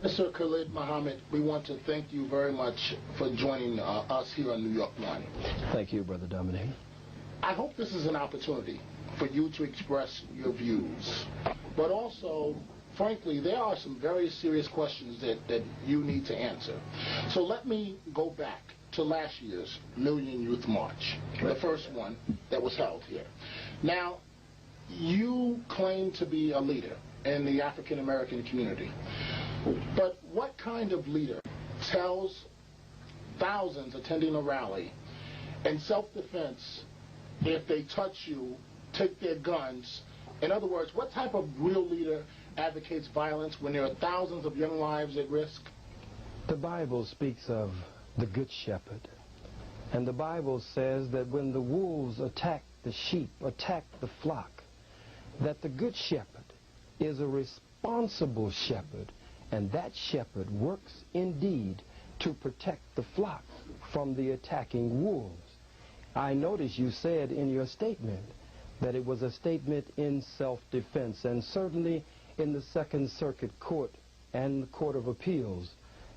Mr. Khalid Muhammed, we want to thank you very much for joining us here on New York One. Thank you, Brother Dominic. I hope this is an opportunity for you to express your views, but also, frankly, there are some very serious questions that you need to answer. So let me go back to last year's Million Youth March, the first one that was held here. Now, you claim to be a leader in the African American community, but what kind of leader tells thousands attending a rally in self-defense if they touch you, take their guns? In other words, what type of real leader advocates violence when there are thousands of young lives at risk? The Bible speaks of the Good Shepherd, and the Bible says that when the wolves attack the sheep, attack the flock, that the Good Shepherd is a responsible shepherd, and that shepherd works indeed to protect the flock from the attacking wolves. I notice you said in your statement that it was a statement in self-defense, and certainly in the Second Circuit Court and the Court of Appeals,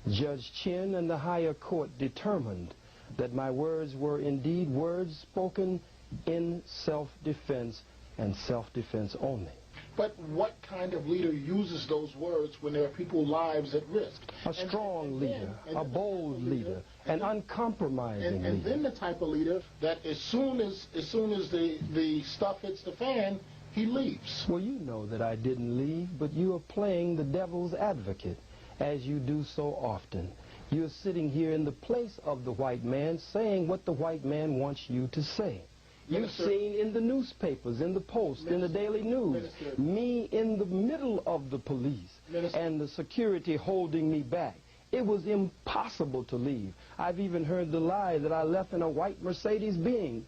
Judge G.A.N.G and the higher court determined that my words were indeed words spoken in self-defense and self-defense only. But what kind of leader uses those words when there are people's lives at risk? A strong leader, a bold leader, an uncompromising leader. And then the type of leader that as soon as the stuff hits the fan, he leaves. Well, you know that I didn't leave, but you are playing the devil's advocate, as you do so often. You're sitting here in the place of the white man, saying what the white man wants you to say. You've seen in the newspapers, in the Post, in the Daily News, me in the middle of the police and the security holding me back. It was impossible to leave. I've even heard the lie that I left in a white Mercedes-Benz,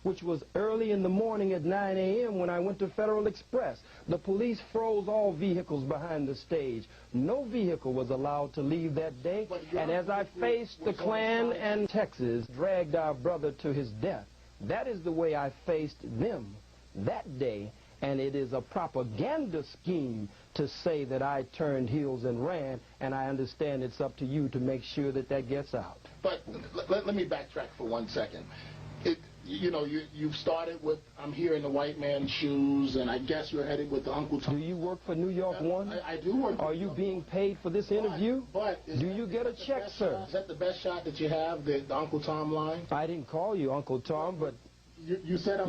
which was early in the morning at 9 a.m. when I went to Federal Express. The police froze all vehicles behind the stage. No vehicle was allowed to leave that day. And as I faced the Klan and Texas dragged our brother to his death, that is the way I faced them that day. And it is a propaganda scheme to say that I turned heels and ran, and I understand it's up to you to make sure that that gets out. But let me backtrack for 1 second. You've started with, I'm here in the white man's shoes, and I guess you're headed with the Uncle Tom. Do you work for New York One? I do work for Are you being paid for this interview? Do you get a check, sir? Is that the best shot that you have, the Uncle Tom line? I didn't call you Uncle Tom, but you said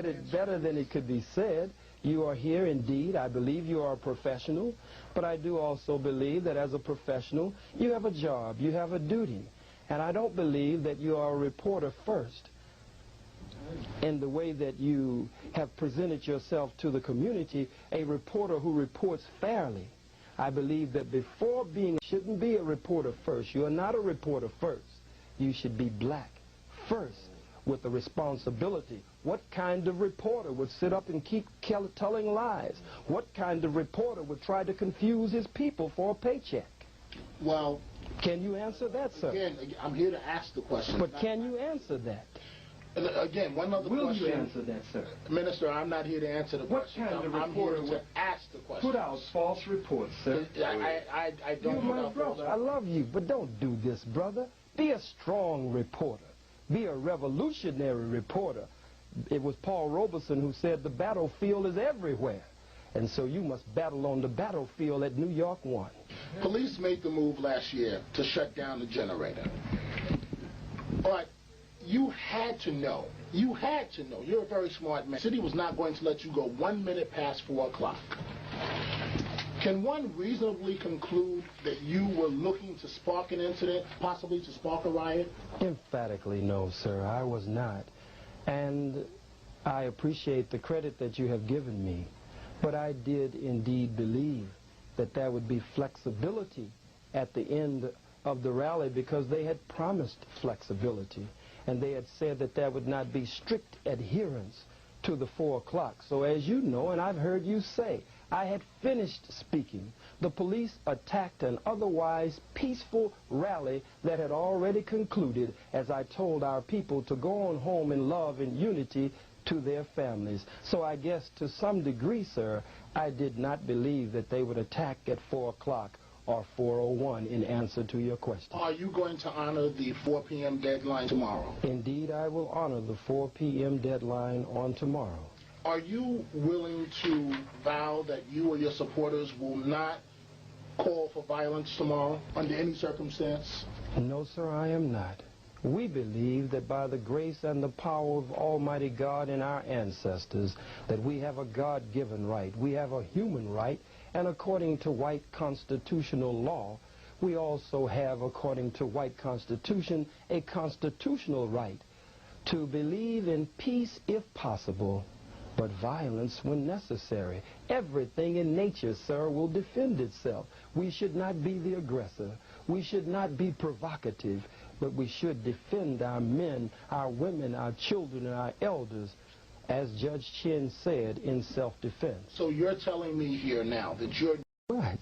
it better than it could be said. You are here indeed. I believe you are a professional, but I do also believe that as a professional, you have a job, you have a duty. And I don't believe that you are a reporter first in the way that you have presented yourself to the community, a reporter who reports fairly. I believe that before being, shouldn't be a reporter first. You are not a reporter first. You should be black first, with the responsibility. What kind of reporter would sit up and keep telling lies? What kind of reporter would try to confuse his people for a paycheck? Well, can you answer that, sir? Again, I'm here to ask the question. But can you answer that? Again, one other question. Will you answer that, sir? Minister, I'm not here to answer the question. What kind of I'm reporter here would to ask the question. Put out false reports, sir? I don't. You're my brother. I love you, but don't do this, brother. Be a strong reporter. Be a revolutionary reporter. It was Paul Robeson who said the battlefield is everywhere. And so you must battle on the battlefield at New York One. Police made the move last year to shut down the generator. But you had to know. You're a very smart man. The city was not going to let you go 1 minute past 4 o'clock. Can one reasonably conclude that you were looking to spark an incident, possibly to spark a riot? Emphatically no, sir. I was not. And I appreciate the credit that you have given me. But I did indeed believe that there would be flexibility at the end of the rally, because they had promised flexibility. And they had said that there would not be strict adherence to the 4 o'clock. So as you know, and I've heard you say, I had finished speaking. The police attacked an otherwise peaceful rally that had already concluded, as I told our people to go on home in love and unity to their families. So I guess to some degree, sir, I did not believe that they would attack at 4 o'clock or 4:01 in answer to your question. Are you going to honor the 4 p.m. deadline tomorrow? Indeed, I will honor the 4 p.m. deadline on tomorrow. Are you willing to vow that you or your supporters will not call for violence tomorrow under any circumstance? No, sir, I am not. We believe that by the grace and the power of Almighty God and our ancestors, that we have a God-given right. We have a human right, and according to white constitutional law, we also have, according to white constitution, a constitutional right to believe in peace if possible, but violence when necessary. Everything in nature, sir, will defend itself. We should not be the aggressor. We should not be provocative, but we should defend our men, our women, our children, and our elders, as Judge G.A.N.G said, in self-defense. So you're telling me here now that you're... Much.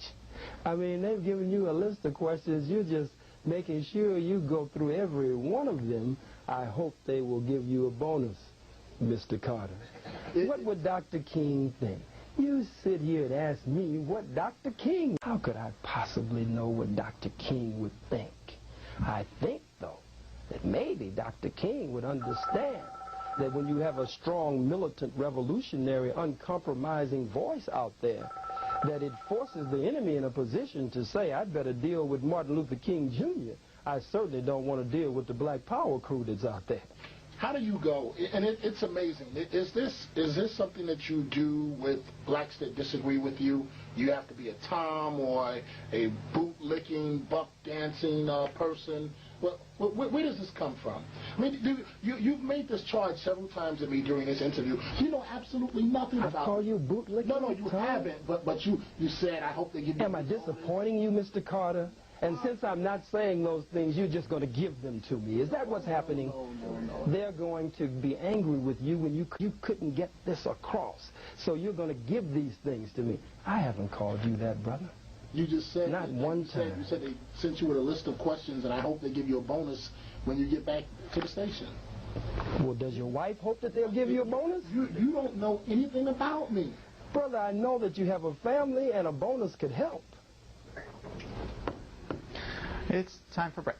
I mean, they've given you a list of questions. You're just making sure you go through every one of them. I hope they will give you a bonus, Mr. Carter. What would Dr. King think? You sit here and ask me what Dr. King... How could I possibly know what Dr. King would think? I think, though, that maybe Dr. King would understand that when you have a strong, militant, revolutionary, uncompromising voice out there, that it forces the enemy in a position to say, I'd better deal with Martin Luther King, Jr. I certainly don't want to deal with the Black Power crew that's out there. How do you go? And it's amazing. Is this something that you do with blacks that disagree with you? You have to be a Tom or a boot-licking, buck-dancing person. Well, where does this come from? I mean, you've made this charge several times to me during this interview. You know absolutely nothing about it. I call you boot-licking? No, you haven't. But you said, I hope they give you... Am I disappointing you, Mr. Carter? And since I'm not saying those things, you're just going to give them to me. Is that what's happening? No. They're going to be angry with you when you couldn't get this across. So you're going to give these things to me. I haven't called you that, brother. You just said... Not one time. You said they sent you with a list of questions, and I hope they give you a bonus when you get back to the station. Well, does your wife hope that they'll give you a bonus? You don't know anything about me. Brother, I know that you have a family, and a bonus could help. It's time for break.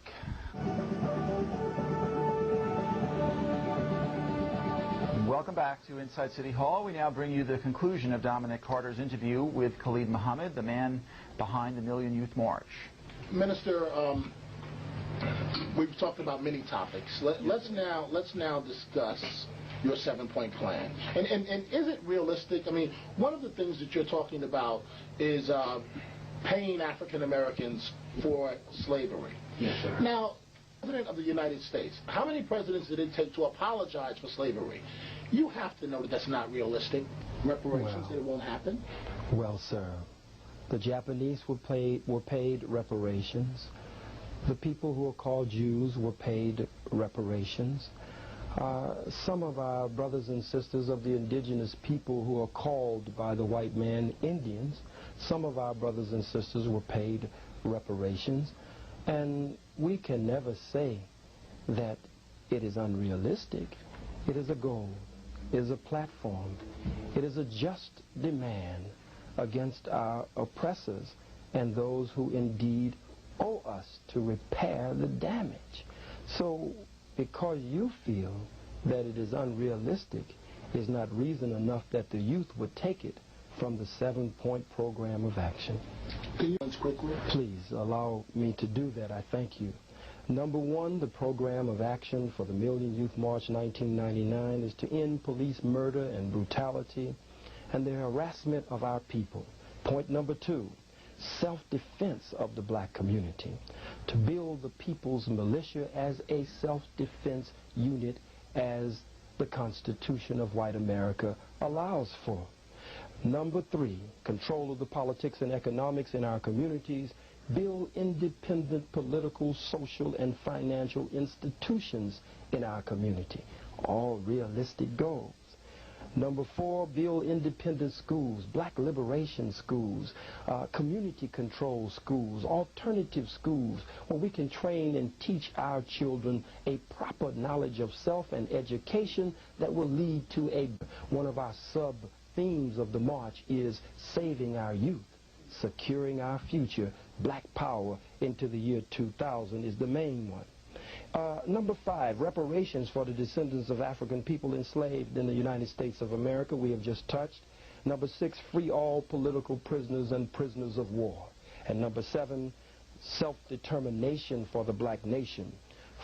Welcome back to Inside City Hall. We now bring you the conclusion of Dominic Carter's interview with Khalid Muhammad, the man behind the Million Youth March. Minister, we've talked about many topics. Let's now discuss your 7-point plan. And is it realistic? I mean, one of the things that you're talking about is paying African Americans for slavery. Yes, sir. Now, President of the United States, how many presidents did it take to apologize for slavery? You have to know that that's not realistic. Reparations, that it won't happen. Well, sir, the Japanese were paid reparations. The people who are called Jews were paid reparations. Some of our brothers and sisters of the indigenous people who are called by the white man Indians, some of our brothers and sisters were paid reparations. And we can never say that it is unrealistic. It is a goal. It is a platform. It is a just demand against our oppressors and those who indeed owe us to repair the damage. So because you feel that it is unrealistic is not reason enough that the youth would take it from the 7-point program of action. Can you answer quickly? Please allow me to do that. I thank you. Number one, the program of action for the Million Youth March 1999 is to end police murder and brutality and the harassment of our people. Point number two, self-defense of the black community, to build the people's militia as a self-defense unit as the Constitution of white America allows for. Number three, control of the politics and economics in our communities, build independent political, social, and financial institutions in our community. All realistic goals. Number 4, build independent schools, black liberation schools, community control schools, alternative schools, where we can train and teach our children a proper knowledge of self and education that will lead to one of our sub-themes of the march is saving our youth, securing our future. Black power into the year 2000 is the main one. Number 5, reparations for the descendants of African people enslaved in the United States of America, we have just touched. Number 6, free all political prisoners and prisoners of war. And number 7, self-determination for the black nation.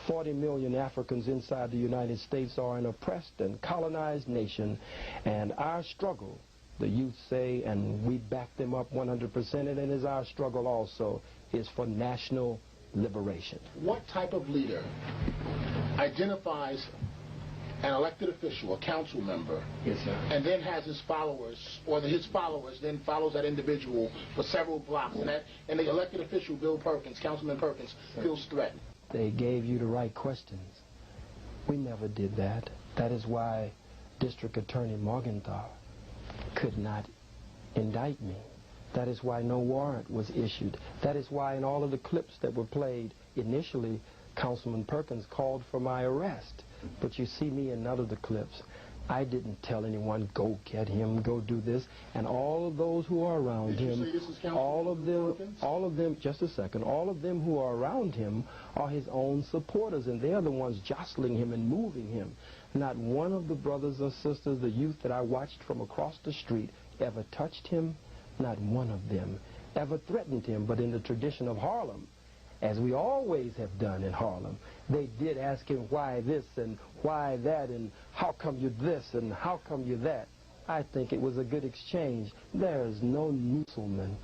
40 million Africans inside the United States are an oppressed and colonized nation, and our struggle, the youth say, and we back them up 100%, and it is our struggle also, is for national liberation. What type of leader identifies an elected official, a council member, yes, sir, and then has his followers, or his followers then follows that individual for several blocks, and the elected official, Bill Perkins, Councilman Perkins, feels threatened? They gave you the right questions. We never did that. That is why District Attorney Morgenthau could not indict me. That is why no warrant was issued. That is why in all of the clips that were played, initially, Councilman Perkins called for my arrest. But you see me in none of the clips. I didn't tell anyone, go get him, go do this. And all of those who are around him, all of them, just a second, all of them who are around him are his own supporters, and they're the ones jostling him and moving him. Not one of the brothers or sisters, the youth that I watched from across the street, ever touched him. Not one of them ever threatened him, but in the tradition of Harlem, as we always have done in Harlem, they did ask him why this and why that and how come you this and how come you that. I think it was a good exchange. There is no Muslim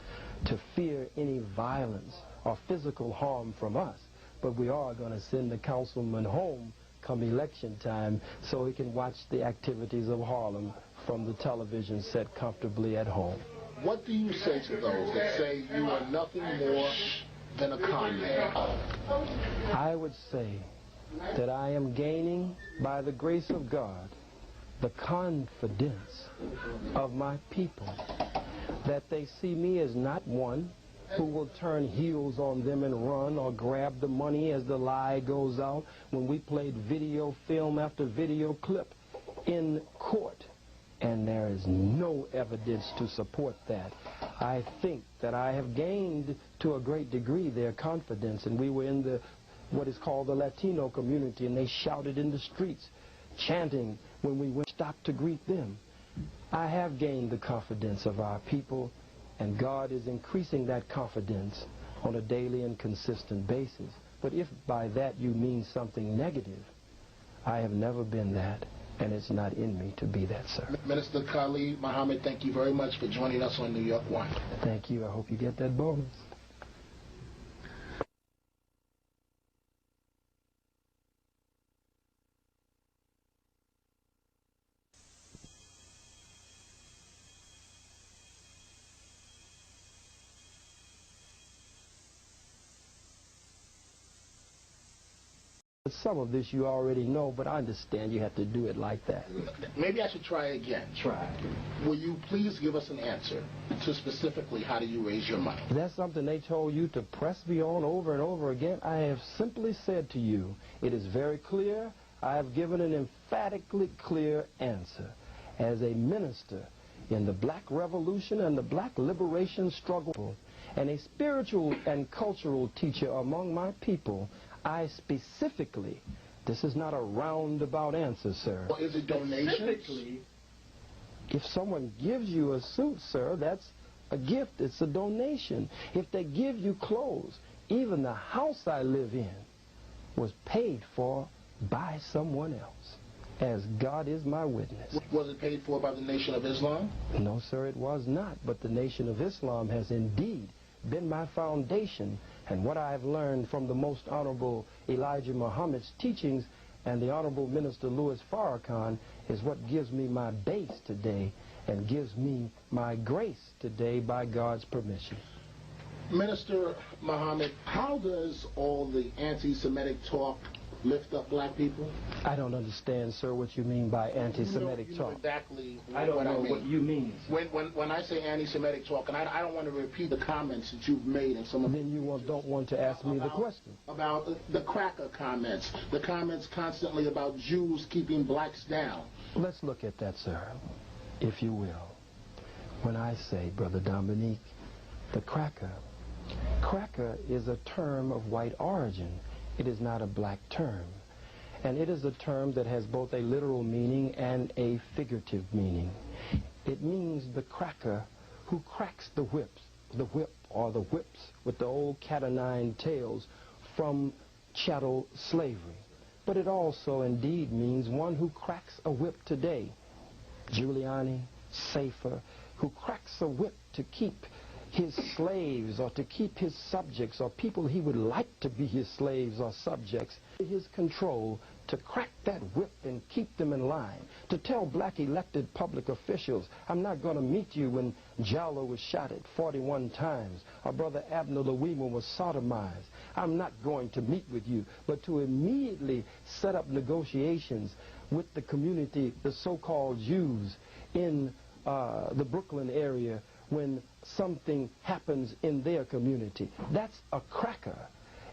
to fear any violence or physical harm from us, but we are going to send the councilman home come election time so he can watch the activities of Harlem from the television set comfortably at home. What do you say to those that say you are nothing more than a con man? I would say that I am gaining, by the grace of God, the confidence of my people, that they see me as not one who will turn heels on them and run or grab the money as the lie goes out when we played video film after video clip in court. And there is no evidence to support that. I think that I have gained to a great degree their confidence, and we were in the what is called the Latino community, and they shouted in the streets, chanting when we went stopped to greet them. I have gained the confidence of our people, and God is increasing that confidence on a daily and consistent basis. But if by that you mean something negative, I have never been that. And it's not in me to be that, sir. Minister Khalid, Muhammad, thank you very much for joining us on New York One. Thank you. I hope you get that bonus. Some of this you already know, but I understand you have to do it like that. Maybe I should try again. Try. Will you please give us an answer to specifically how do you raise your money? That's something they told you to press me on over and over again. I have simply said to you, it is very clear. I have given an emphatically clear answer. As a minister in the black revolution and the black liberation struggle, and a spiritual and cultural teacher among my people, I specifically, this is not a roundabout answer, sir. Well, is it donations? If someone gives you a suit, sir, that's a gift. It's a donation. If they give you clothes, even the house I live in was paid for by someone else, as God is my witness. Was it paid for by the Nation of Islam? No, sir, it was not. But the Nation of Islam has indeed been my foundation, and what I have learned from the Most Honorable Elijah Muhammad's teachings and the Honorable Minister Louis Farrakhan is what gives me my base today and gives me my grace today by God's permission. Minister Muhammad, how does all the anti-Semitic talk lift up black people? I don't understand, sir, what you mean by anti-Semitic you know talk. Exactly I don't what know I mean. what you mean. When I say anti-Semitic talk, and I don't want to repeat the comments that you've made in some of Then you don't want to ask me the question. About the cracker comments, the comments constantly about Jews keeping blacks down. Let's look at that, sir, if you will. When I say, Brother Dominic, the cracker is a term of white origin. It is not a black term. And it is a term that has both a literal meaning and a figurative meaning. It means the cracker who cracks the whip or the whips with the old cat o' nine tails from chattel slavery. But it also indeed means one who cracks a whip today. Giuliani, Safer, who cracks a whip to keep his slaves or to keep his subjects or people he would like to be his slaves or subjects in his control, to crack that whip and keep them in line, to tell black elected public officials, I'm not going to meet you when Jallo was shot at 41 times or Brother Abner Lewima was sodomized. I'm not going to meet with you, but to immediately set up negotiations with the community, the so-called Jews in the Brooklyn area when something happens in their community. That's a cracker.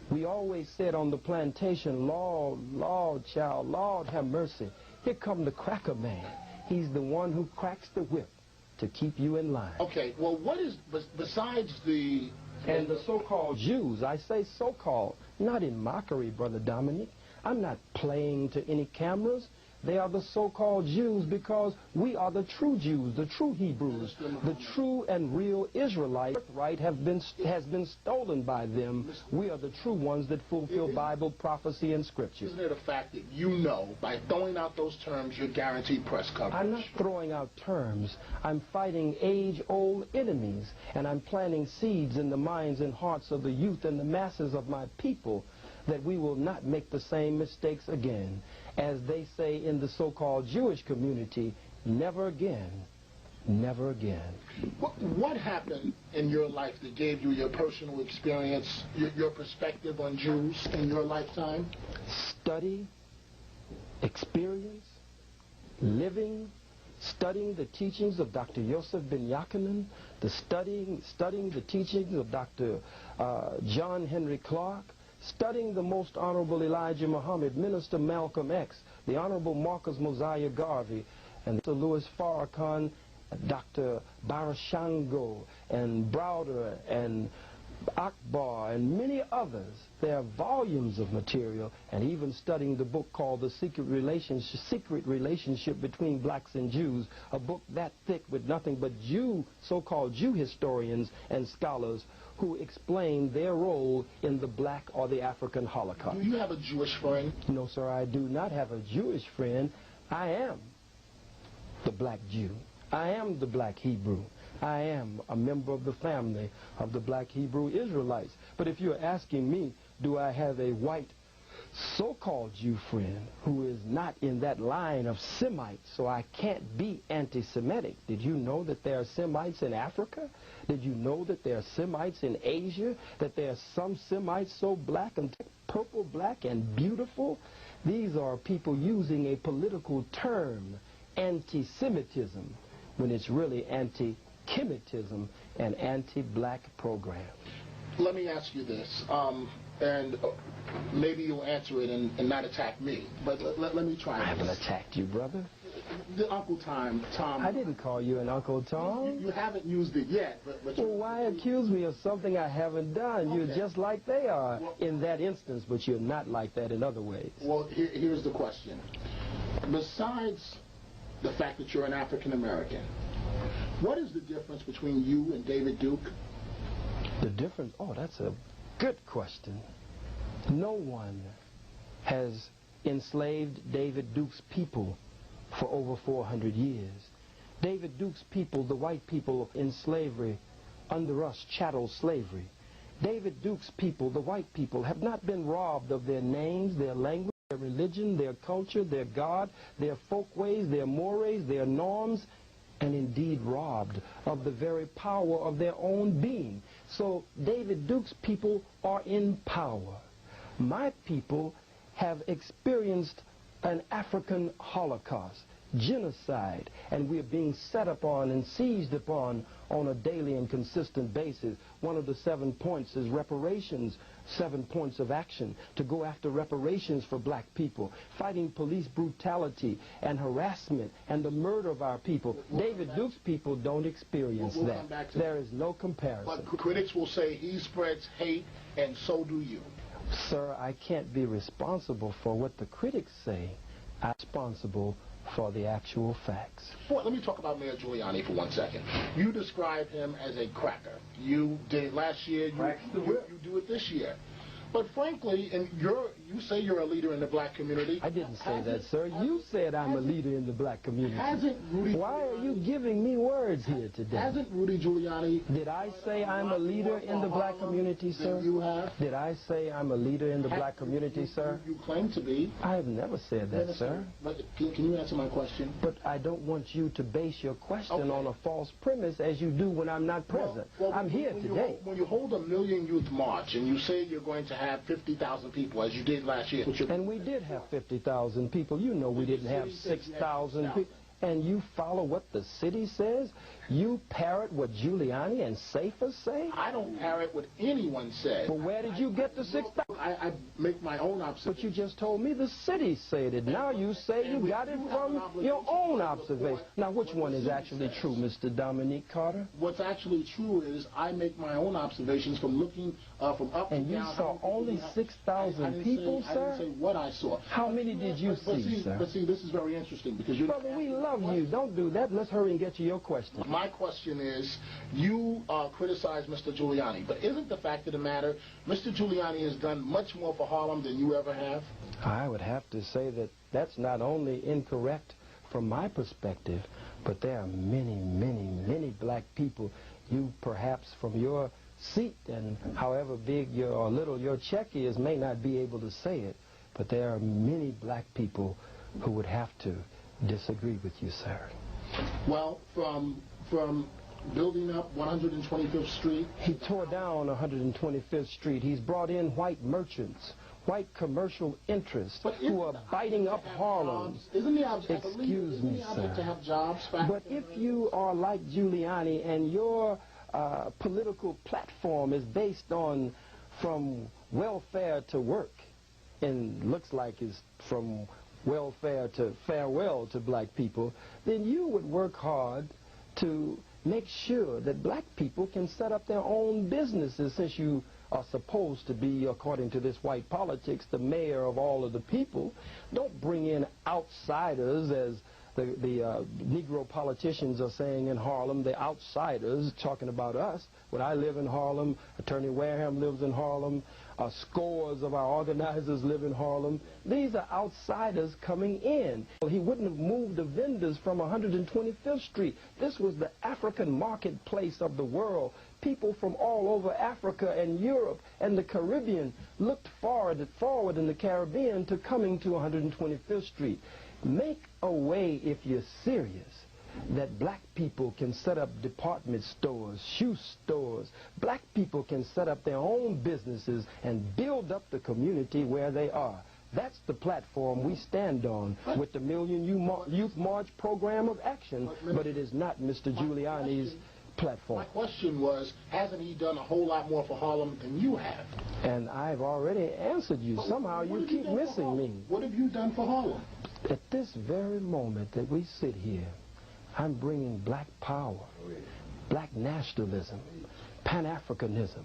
We always said on the plantation, Lord, Lord, child, Lord, have mercy. Here come the cracker man. He's the one who cracks the whip to keep you in line. Okay, well, what is, besides the... And the so-called Jews, I say so-called, not in mockery, Brother Dominic. I'm not playing to any cameras. They are the so-called Jews because we are the true Jews, the true Hebrews, the true and real Israelites. Right has been stolen by them. We are the true ones that fulfill Bible prophecy and Scripture. Isn't it a fact that you know, by throwing out those terms, you're guaranteed press coverage? I'm not throwing out terms. I'm fighting age-old enemies, and I'm planting seeds in the minds and hearts of the youth and the masses of my people that we will not make the same mistakes again. As they say in the so-called Jewish community, never again, never again. What happened in your life that gave you your personal experience, your perspective on Jews in your lifetime? Study, experience, living, studying the teachings of Dr. Yosef ben Yachanan, studying the teachings of Dr. John Henry Clark, studying the Most Honorable Elijah Muhammad, Minister Malcolm X, the Honorable Marcus Mosiah Garvey, and Dr. Louis Farrakhan, Dr. Barashango, and Browder, and Akbar, and many others. There are volumes of material, and even studying the book called The Secret Relationship Between Blacks and Jews, a book that thick with nothing but so-called Jew historians and scholars who explain their role in the black or the African Holocaust. Do you have a Jewish friend? No, sir, I do not have a Jewish friend. I am the black Jew. I am the black Hebrew. I am a member of the family of the black Hebrew Israelites. But if you're asking me, do I have a white so-called Jew friend who is not in that line of Semites, so I can't be anti-Semitic? Did you know that there are Semites in Africa? Did you know that there are Semites in Asia? That there are some Semites so black and purple black and beautiful? These are people using a political term, anti-Semitism, when it's really anti-Kemetism and anti-black program. Let me ask you this, and maybe you'll answer it and not attack me, but let me try. I haven't attacked you, brother. The Uncle Tom. I didn't call you an Uncle Tom. You haven't used it yet. But well, why accuse me of something I haven't done? Okay. You're just like they are in that instance, but you're not like that in other ways. Well, here's the question. Besides the fact that you're an African American, what is the difference between you and David Duke? The difference? Oh, that's a good question. No one has enslaved David Duke's people for over 400 years. David Duke's people, the white people in slavery, under us, chattel slavery. David Duke's people, the white people, have not been robbed of their names, their language, their religion, their culture, their God, their folkways, their mores, their norms, and indeed robbed of the very power of their own being. So David Duke's people are in power. My people have experienced an African Holocaust, genocide, and we're being set upon and seized upon on a daily and consistent basis. One of the 7 points is reparations, 7 points of action to go after reparations for black people, fighting police brutality and harassment and the murder of our people. David Duke's people don't experience that. There is no comparison. But critics will say he spreads hate, and so do you. Sir, I can't be responsible for what the critics say. I'm responsible for the actual facts. Well, let me talk about Mayor Giuliani for 1 second. You describe him as a cracker. You did it last year. You do it this year. But frankly, and you say you're a leader in the black community. I didn't say that, sir. You said I'm a leader in the black community. Why are you giving me words here today? Hasn't Rudy Giuliani... Did I say I'm a leader in the black community, sir? You have? Did I say I'm a leader in the black community, sir? You claim to be. I have never said that, sir. But can you answer my question? But I don't want you to base your question on a false premise as you do when I'm not present. Well, I'm here today. When you hold a Million Youth March and you say you're going to have 50,000 people, as you did last year. And we did have 50,000 people. You know we didn't have 6,000 people. And you follow what the city says? You parrot what Giuliani and Safer say? I don't parrot what anyone says. Well, where did you get the 6,000? I make my own observation. But you just told me the city said it. Now you say you got it from your own observation. Now, which one is actually true, Mr. Dominic Carter? What's actually true is I make my own observations from looking from up and down. And you saw only 6,000 people, sir? I didn't say what I saw. How many did you see, sir? But see, this is very interesting because you... Brother, we love you. Don't do that. Let's hurry and get to your question. My question is, you criticize Mr. Giuliani, but isn't the fact of the matter, Mr. Giuliani has done much more for Harlem than you ever have? I would have to say that that's not only incorrect from my perspective, but there are many, many, many black people. You perhaps from your seat and however big or little your check is may not be able to say it, but there are many black people who would have to disagree with you, sir. Well, from building up 125th Street. He tore down 125th Street. He's brought in white merchants, white commercial interests who are biting up Harlem. Isn't the Excuse me, sir. To have jobs but if you are like Giuliani and your political platform is based on from welfare to work, and looks like it's from welfare to farewell to black people, then you would work hard to make sure that black people can set up their own businesses, since you are supposed to be, according to this white politics, the mayor of all of the people. Don't bring in outsiders, as the Negro politicians are saying in Harlem, the outsiders, talking about us. When I live in Harlem, Attorney Wareham lives in Harlem, scores of our organizers live in Harlem. These are outsiders coming in. He wouldn't have moved the vendors from 125th Street. This was the African marketplace of the world. People from all over Africa and Europe and the Caribbean looked forward in the Caribbean to coming to 125th Street. Make a way, if you're serious, that black people can set up department stores, shoe stores. Black people can set up their own businesses and build up the community where they are. That's the platform we stand on with the Million Youth March program of action, but it is not Mr. Giuliani's platform. My question was, hasn't he done a whole lot more for Harlem than you have? And I've already answered you. Somehow you keep missing me. What have you done for Harlem? At this very moment that we sit here, I'm bringing black power, black nationalism, Pan-Africanism,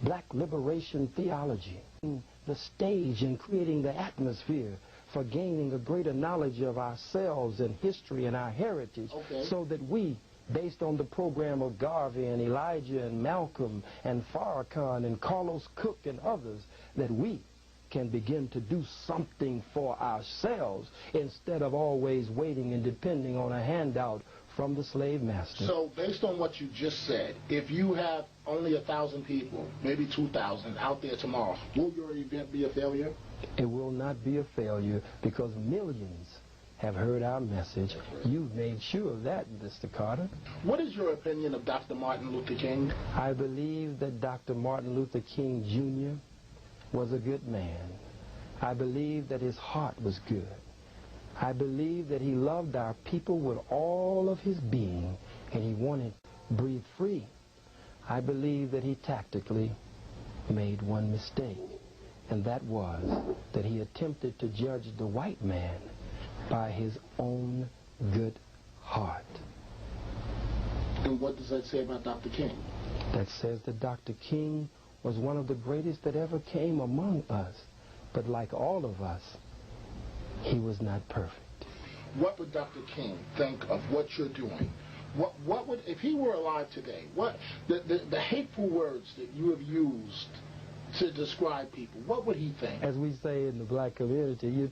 black liberation theology, the stage and creating the atmosphere for gaining a greater knowledge of ourselves and history and our heritage, so that we, based on the program of Garvey and Elijah and Malcolm and Farrakhan and Carlos Cook and others, that we can begin to do something for ourselves instead of always waiting and depending on a handout from the slave master. So, based on what you just said, if you have only 1,000 people, maybe 2,000 out there tomorrow, will your event be a failure? It will not be a failure because millions have heard our message. You've made sure of that, Mr. Carter. What is your opinion of Dr. Martin Luther King? I believe that Dr. Martin Luther King, Jr. was a good man. I believe that his heart was good. I believe that he loved our people with all of his being, and he wanted to breathe free. I believe that he tactically made one mistake, and that was that he attempted to judge the white man by his own good heart. And what does that say about Dr. King? That says that Dr. King was one of the greatest that ever came among us. But like all of us, he was not perfect. What would Dr. King think of what you're doing? What would, if he were alive today, what the hateful words that you have used to describe people, what would he think? As we say in the black community, you